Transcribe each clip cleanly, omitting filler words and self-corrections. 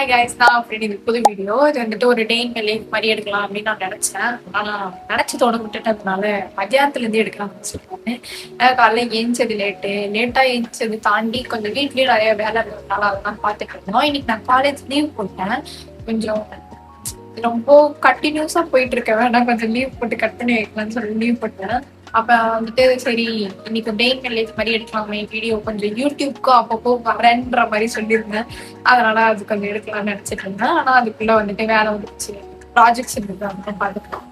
Hi guys, நான் அப்படின்னு இது புது வீடியோ. இது வந்துட்டு ஒரு டே இன் மை லைஃப் மாதிரி எடுக்கலாம் அப்படின்னு நான் நினைச்சேன். ஆனால் நினைச்சு தொடங்க விட்டுட்டதுனால மத்தியானத்துலேருந்து எடுக்கலாம்னு சொல்லுவாங்க. காலைல ஏஞ்சது லேட்டாக ஏஞ்சது தாண்டி கொஞ்சம் வீட்லேயும் நிறைய வேலை இருந்ததுனால அதெல்லாம் பார்த்துட்டு இருந்தோம். இன்னைக்கு நான் காலேஜ் லீவ் போட்டேன். கொஞ்சம் ரொம்ப கண்டினியூஸாக போயிட்டு இருக்கேன், வேணா கொஞ்சம் லீவ் போட்டு கட் பண்ணி வைக்கலாம்னு சொல்லி லீவ் போட்டேன். அப்ப வந்துட்டு சரி இன்னைக்கு டே இன் மை லைஃப் மாதிரி எடுக்கலாமே வீடியோ, கொஞ்சம் யூடியூப்க்கு அப்பப்போ வரேன்ற மாதிரி சொல்லியிருந்தேன். அதனால அது கொஞ்சம் எடுக்கலாம்னு நினைச்சிட்டு இருந்தேன். ஆனா அதுக்குள்ள வந்துட்டு வேலை வந்துச்சு, ப்ராஜெக்ட்ஸ் இருந்தது, அப்புறம் பார்த்துக்கலாம்.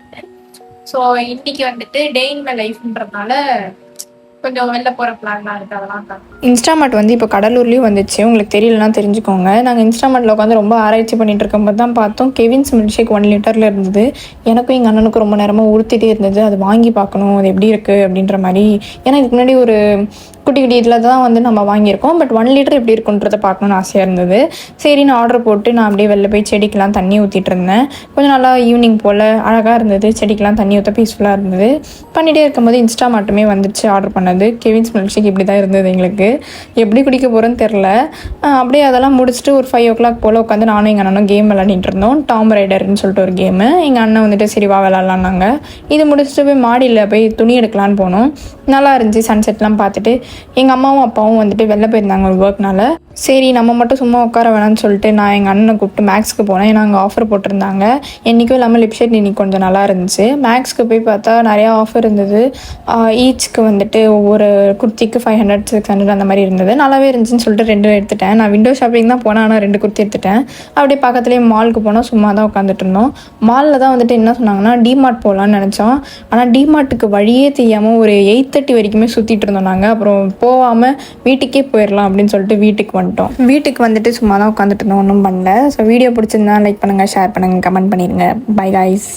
ஸோ இன்னைக்கு வந்துட்டு டே இன் மை லைஃப்ன்றதுனால கொஞ்சம் வெளில போகிற பிளான்லாம் இருக்குது. அதெல்லாம் தான். இன்ஸ்டாமார்ட் வந்து இப்போ கடலூர்லேயும் வந்துச்சு. உங்களுக்கு தெரியலனா தெரிஞ்சுக்கோங்க. நாங்கள் இன்ஸ்டாமார்ட்டில் உட்காந்து ரொம்ப ஆராய்ச்சி பண்ணிட்டு இருக்கும்போது தான் பார்த்தோம் கெவின்ஸ் மில்க் ஷேக் 1 லிட்டரில் இருந்தது. எனக்கும் எங்கள் அண்ணனுக்கும் ரொம்ப நேரமாக உறுத்திட்டே இருந்தது, அது வாங்கி பார்க்கணும் அது எப்படி இருக்குது அப்படின்ற மாதிரி. ஏன்னா இதுக்கு முன்னாடி ஒரு குட்டி குட்டி இதில் தான் வந்து நம்ம வாங்கியிருக்கோம். பட் 1 லிட்டர் எப்படி இருக்குன்றதை பார்க்கணுன்னு ஆசையாக இருந்தது. சரி நான் ஆர்டர் போட்டு நான் அப்படியே வெளில போய் செடிக்கெலாம் தண்ணி ஊற்றிட்டு இருந்தேன். கொஞ்சம் நல்லா ஈவினிங் போல் அழகாக இருந்தது, செடிக்கெலாம் தண்ணி ஊற்ற பீஸ்ஃபுல்லாக இருந்தது. பண்ணிகிட்டே இருக்கும்போது இன்ஸ்டாமார்ட்டுமே வந்துச்சு ஆர்டர் பண்ணது. கெவின்ஸ் மில்க் ஷேக் இப்படி தான் இருந்தது. எங்களுக்கு எப்படி குடிக்க போகிறோன்னு தெரில. அப்படியே அதெல்லாம் முடிச்சுட்டு ஒரு 5 o'clock போல் உட்காந்து நானும் எங்கள் அண்ணனும் கேம் விளாடிட்டு இருந்தோம். டாம் ரைடர்னு சொல்லிட்டு ஒரு கேமு. எங்கள் அண்ணன் வந்துட்டு சரி வா விளாட்லான்னாங்க. இது முடிச்சுட்டு போய் மாடியில் போய் துணி எடுக்கலான்னு போனோம். நல்லா இருந்துச்சு. சன்செட்லாம் பார்த்துட்டு எங்கள் அம்மாவும் அப்பாவும் வந்துட்டு வெளில போயிருந்தாங்க ஒரு ஒர்க்னால. சரி நம்ம மட்டும் சும்மா உட்கார வேணாம்னு சொல்லிட்டு நான் எங்கள் அண்ணனை கூப்பிட்டு மேக்ஸ்க்கு போனேன். ஏன்னா அங்கே ஆஃபர் போட்டிருந்தாங்க. என்றைக்கும் இல்லாமல் லிப்ஷேட் இன்னைக்கு கொஞ்சம் நல்லா இருந்துச்சு. மேக்ஸ்க்கு போய் பார்த்தா நிறையா ஆஃபர் இருந்தது. ஈச்சுக்கு வந்துட்டு ஒவ்வொரு குர்த்திக்கு 500 600 அந்த மாதிரி இருந்தது. நல்லாவே இருந்துச்சுன்னு சொல்லிட்டு 2 எடுத்துட்டேன். நான் விண்டோ ஷாப்பிங் தான் போனேன், ஆனால் 2 குர்த்தி எடுத்துட்டேன். அப்படியே பக்கத்துலேயே மாலுக்கு போனால் சும்மா தான் உட்காந்துட்டு இருந்தோம். மாலில் தான் வந்துட்டு என்ன சொன்னாங்கன்னா டிமார்ட் போகலான்னு நினச்சோம். ஆனால் டிமார்ட்டுக்கு வழியே தெரியாமல் ஒரு 8:30 வரைக்குமே சுற்றிட்டு இருந்தோம் நாங்கள். அப்புறம் போகாமல் வீட்டுக்கே போயிடலாம் அப்படின்னு சொல்லிட்டு வீட்டுக்கு வந்துட்டோம். வீட்டுக்கு வந்துட்டு சும்மா தான் உட்காந்துட்டு இருந்தோம், ஒன்றும் பண்ணல. ஸோ வீடியோ பிடிச்சிருந்தா லைக் பண்ணுங்கள், ஷேர் பண்ணுங்கள், கமெண்ட் பண்ணிடுங்க. By guys.